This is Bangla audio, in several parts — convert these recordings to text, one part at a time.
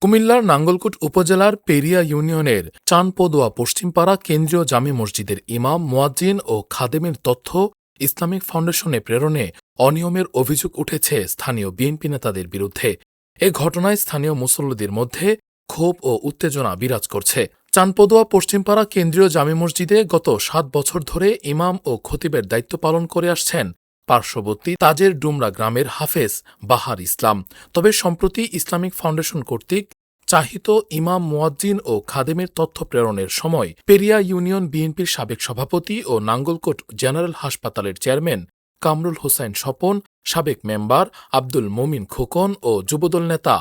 কুমিল্লার নাঙ্গলকোট উপজেলার পেরিয়া ইউনিয়নের চানপদুয়া পশ্চিমপাড়া কেন্দ্রীয় জামে মসজিদের ইমাম, মুয়াজ্জিন ও খাদেমের তথ্য ইসলামিক ফাউন্ডেশনে প্রেরণে অনিয়মের অভিযোগ উঠেছে স্থানীয় বিএনপি নেতাদের বিরুদ্ধে। এ ঘটনায় স্থানীয় মুসল্লিদের মধ্যে ক্ষোভ ও উত্তেজনা বিরাজ করছে। চানপদুয়া পশ্চিমপাড়া কেন্দ্রীয় জামে মসজিদে গত ৭ বছর ধরে ইমাম ও খতিবের দায়িত্ব পালন করে আসছেন পার্শ্ববর্তী তাজের ডুমরা গ্রামের হাফেজ বাহার ইসলাম। তবে সম্প্রতি ইসলামিক ফাউন্ডেশন কর্তৃক চাহিত ইমাম, মুয়াজ্জিন ও খাদেমের তথ্য প্রেরণের সময় পেরিয়া ইউনিয়ন বিএনপির সাবেক সভাপতি ও নাঙ্গলকোট জেনারেল হাসপাতালের চেয়ারম্যান কামরুল হোসাইন স্বপন, সাবেক মেম্বার আব্দুল মোমিন খোকন ও যুবদল নেতা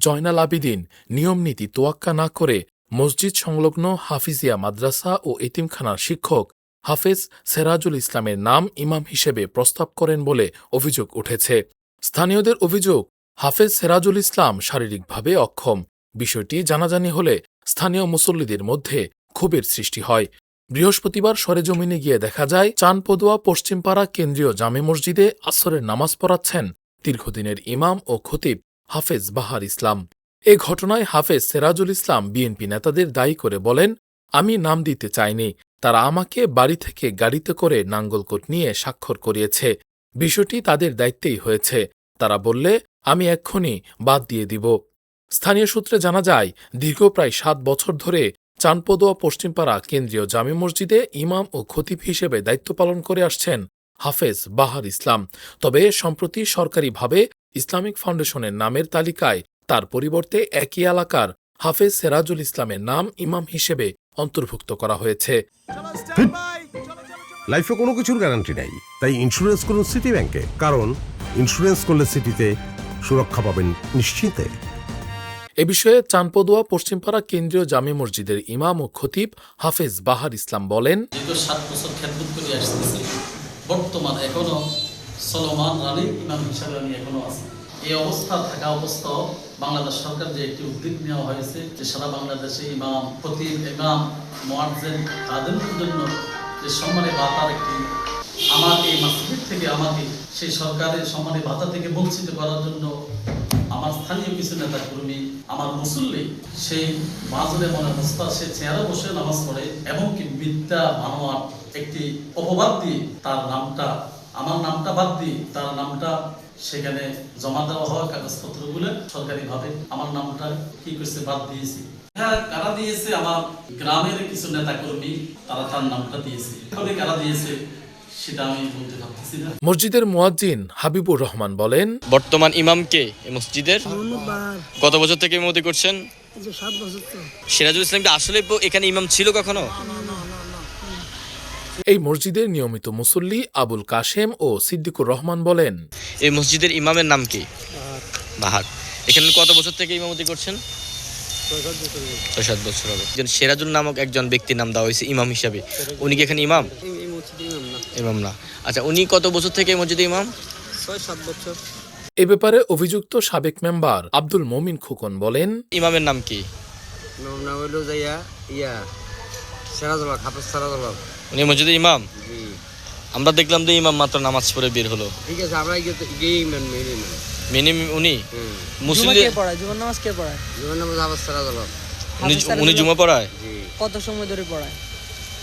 জয়নাল আবিদিন নিয়মনীতি তোয়াক্কা না করে মসজিদ সংলগ্ন হাফিজিয়া মাদ্রাসা ও এতিমখানার শিক্ষক হাফেজ সেরাজুল ইসলামের নাম ইমাম হিসেবে প্রস্তাব করেন বলে অভিযোগ উঠেছে। স্থানীয়দের অভিযোগ, হাফেজ সেরাজুল ইসলাম শারীরিকভাবে অক্ষম। বিষয়টি জানাজানি হলে স্থানীয় মুসল্লিদের মধ্যে ক্ষোভের সৃষ্টি হয়। বৃহস্পতিবার সরেজমিনে গিয়ে দেখা যায় চানপদুয়া পশ্চিমপাড়া কেন্দ্রীয় জামে মসজিদে আসরের নামাজ পড়াচ্ছেন দীর্ঘদিনের ইমাম ও খতিব হাফেজ বাহার ইসলাম। এ ঘটনায় হাফেজ সেরাজুল ইসলাম বিএনপি নেতাদের দায়ী করে বলেন, আমি নাম দিতে চাইনি, তারা আমাকে বাড়ি থেকে গাড়িতে করে নাঙ্গলকোট নিয়ে স্বাক্ষর করিয়েছে। বিষয়টি তাদের দায়িত্বেই হয়েছে। তারা বললে আমি এক্ষুনি বাদ দিয়ে দিব। স্থানীয় সূত্রে জানা যায়, দীর্ঘ প্রায় ৭ বছর ধরে চানপদুয়া পশ্চিমপাড়া কেন্দ্রীয় জামে মসজিদে ইমাম ও খতিব হিসেবে দায়িত্ব পালন করে আসছেন হাফেজ বাহার ইসলাম। তবে সম্প্রতি সরকারিভাবে ইসলামিক ফাউন্ডেশনের নামের তালিকায় তার পরিবর্তে একই এলাকার হাফেজ সেরাজুল ইসলামের নাম ইমাম হিসেবে অন্তর্ভুক্ত করা হয়েছে। লাইফে কোনো কিছুর গ্যারান্টি নাই, তাই ইন্স্যুরেন্স করুন সিটি ব্যাংকে, কারণ ইন্স্যুরেন্স করলে সিটিতে সুরক্ষা পাবেন নিশ্চিন্তে। এ বিষয়ে চানপদুয়া পশ্চিমপাড়া কেন্দ্রীয় জামে মসজিদের ইমাম ও খতিব হাফেজ বাহার ইসলাম বলেন, দীর্ঘ ৭ বছর খেদমত করে আসতেছি, বর্তমান এখনো চলমান রানিং ইমাম হিসাবে আমি এখনো আছি। এই অবস্থা থাকা অবস্থাও বাংলাদেশ সরকার যে একটি উদ্যোগ নেওয়া হয়েছে যে সারা বাংলাদেশে ইমাম, খতিব, ইমাম, মুয়াজ্জিন, খাদেমের জন্য যে সম্মানী ভাতার একটি, আমার এই মসজিদ থেকে আমাকে সেই সরকারের সম্মানী ভাতা থেকে বঞ্চিত করার জন্য আমার স্থানীয় কিছু নেতা কর্মী, আমার মুসল্লি সেই মাজরে মনে বস্তা সে চেয়ারে বসে নামাজ পড়ে এবং কি মিথ্যা বানোয়ার একটি অপবাদ দিয়ে তার নামটা, আমার নামটা বাদ দিয়ে তার নামটা সেখানে জমা দেওয়া হয় কাগজপত্রগুলো সরকারিভাবে আমার নামটা কি করছে বাদ দিয়েছি। হ্যাঁ, কারা দিয়েছে? আমার গ্রামের কিছু নেতা কর্মী, তারা তার নামটা দিয়েছে। তবে কারা দিয়েছে সেটা আমি বলতে পারতেছি না। মসজিদের মুয়াজ্জিন হাবিবুর রহমান বলেন, বর্তমান ইমামকে এই মসজিদের কত বছর থেকে ইমামতি করছেন? 7 বছর। সিরাজুল ইসলাম কি আসলে এখানে ইমাম ছিল কখনো? এই মসজিদের নিয়মিত মুসল্লি আবুল কাশেম ও সিদ্দিকুর রহমান বলেন, এই মসজিদের ইমামের নাম কি? বাহার। এখানে কত বছর থেকে ইমামতি করছেন? 6-7 বছর হবে। সিরাজুল নামক একজন ব্যক্তির নাম দেওয়া হয়েছে ইমাম হিসাবে, উনি কি এখানে ইমাম? ইমাম না। আচ্ছা, উনি কত বছর থেকে মসজিদে ইমাম? 6-7 বছর। এ ব্যাপারে অভিযুক্ত সাবেক মেম্বার আব্দুল মোমিন খোকন বলেন, ইমামের নাম কি? নাম হলো সেরাজুল হক, হাফেজ সেরাজুল হক। উনি মসজিদের ইমাম? জি। আমরা দেখলাম যে ইমাম মাত্র নামাজ পড়ে বের হলো। ঠিক আছে, আমরা গিয়ে ইমাম মিনি উনি মুসলিম পড়ায়, জুমার নামাজ কে পড়ায়? জুমার নামাজ হাফেজ সেরাজুল হক। উনি জুমা পড়ায়? জি। কত সময় ধরে পড়ায়?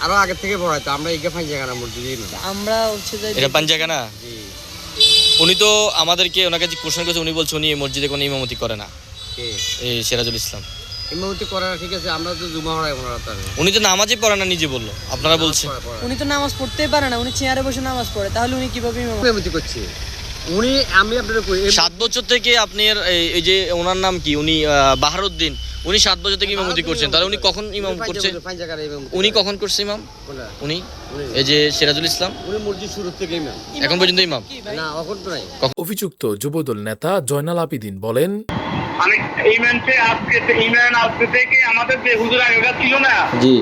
আরো আগে থেকে পড়ায়, তো আমরা ইগে ফাইন জায়গা না মসজিদে ইমাম। আমরা হচ্ছে যে এটা পাঞ্জাগা না? জি। উনি তো আমাদেরকে ওনাকে যে কোশ্চেন করেছে, উনি বলছে উনি এই মসজিদে কোনো ইমামতি করে না। কে? এই সিরাজুল ইসলাম। ইমামতি করে না, ঠিক আছে, আমরা তো জুমা পড়াই ওনারা। তার উনি তো নামাজই পড়ে না, নিজে বললো। আপনারা বলছেন উনি তো নামাজ পড়তেই পারে না, উনি চেয়ারে বসে নামাজ পড়ে, তাহলে উনি কিভাবে ইমামতি করছে? উনি, আমি আপনাদের কই 7 বছর থেকে আপনার এই যে ওনার নাম কি, উনি বাহারউদ্দিন, উনি 7 বছর থেকে ইমামতি করছেন, তাহলে উনি কখন ইমাম করছে? উনি কখন করছে ইমাম? উনি এই যে সিরাজুল ইসলাম, উনি মসজিদ শুরু থেকে ইমাম, এখন পর্যন্ত ইমাম না, এখন তো নাই। অভিযুক্ত যুবদল নেতা জয়নাল আবিদিন বলেন, ইমান আজকে থেকে আমাদের যে হুজুর আগেকার ছিল না, জি,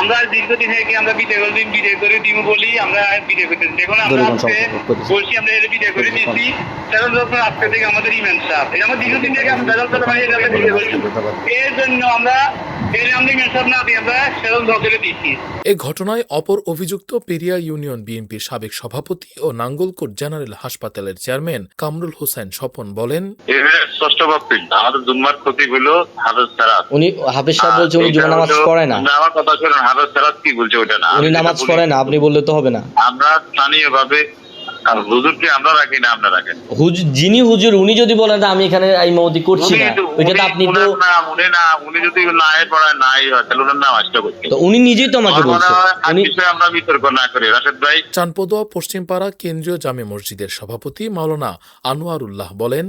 আমরা দীর্ঘদিন থেকে আমরা বিদায় করে দিব বলি আমরা বিদায় করতেছি। দেখুন আমরা আজকে বলছি আমরা এর বিদায় করে দিয়েছি। কারণ যখন আজকে থেকে আমাদের ইমাম সাহেব এটা আমরা দীর্ঘদিন থেকে আমরা বেদল করে মানে এটা বিদায় করছি। এর জন্য আমরা ইমাম সাহেব না দিয়ে আমরা সেরকম দলে দিচ্ছি। এ ঘটনায় অপর অভিযুক্ত পেরিয়া ইউনিয়ন বিএনপির সাবেক সভাপতি ও নাঙ্গলকোট জেনারেল হাসপাতালের চেয়ারম্যান কামরুল হোসেন স্বপন বলেন, ষষ্ঠ বক্তব্য আমাদের জুম্মার ক্ষতি হলো হাফেজ সারাত। উনি হাফেজ সাহেব বলছে উনি জুমা নামাজ পড়ে না। আমার কথা শুনুন, হাফেজ সারাত কি বলছে ওটা না, উনি নামাজ পড়ে না, আপনি বললে তো হবে না। আমরা স্থানীয় ভাবে হুজুরকে আমরা রাখি না, আমরা রাখেন। যিনি হুজুর উনি যদি বলেন আমি এখানে ইমামতি করছি না, ওইটা তো আপনি তো উনি যদি না পড়ায় নাই হয় তাহলে ওনার নাম আসতে করতে। তো উনি নিজেই তো আমাকে বলছে। উনি বিষয়ে আমরা বিতর্ক না করি। রাশেদ ভাই, চানপদুয়া পশ্চিমপাড়া কেন্দ্রীয় জামে মসজিদের সভাপতি মাওলানা আনোয়ারুল্লাহ বলেন,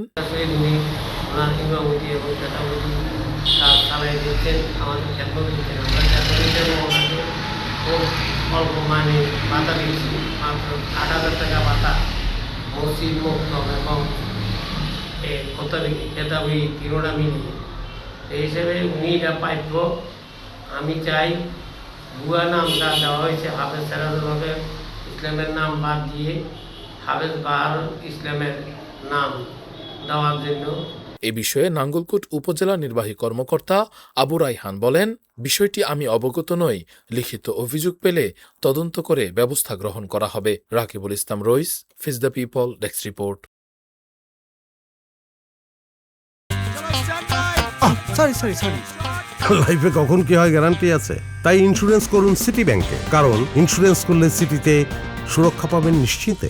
অল্প মানে ভাতা দিয়েছি, মাত্র 8,000 টাকা ভাতা, মসজিদ মুক্ত এবং কেতাবি তিনোটা মিলি। এই হিসেবে উনি এটা পাইব। আমি চাই ভুয়া নামটা দেওয়া হয়েছে হাফেজ সেরাজুল ইসলামের নাম বাদ দিয়ে হাফেজ বাহার ইসলামের নাম দেওয়ার জন্য। এ বিষয়ে নাঙ্গলকোট উপজেলা নির্বাহী কর্মকর্তা আবু রাইহান বলেন, বিষয়টি আমি অবগত নই, লিখিত অভিযোগ পেলে তদন্ত করে ব্যবস্থা গ্রহণ করা হবে। রাকিবুল ইসলাম রইস, ফিজ দ্য পিপল, ডেস্ক রিপোর্ট। লাইফে কখন কি হয় গ্যারান্টি আছে? তাই ইন্স্যুরেন্স করুন সিটি ব্যাংকে, কারণ ইন্স্যুরেন্স করলে সিটিতে সুরক্ষা পাবেন নিশ্চিন্তে।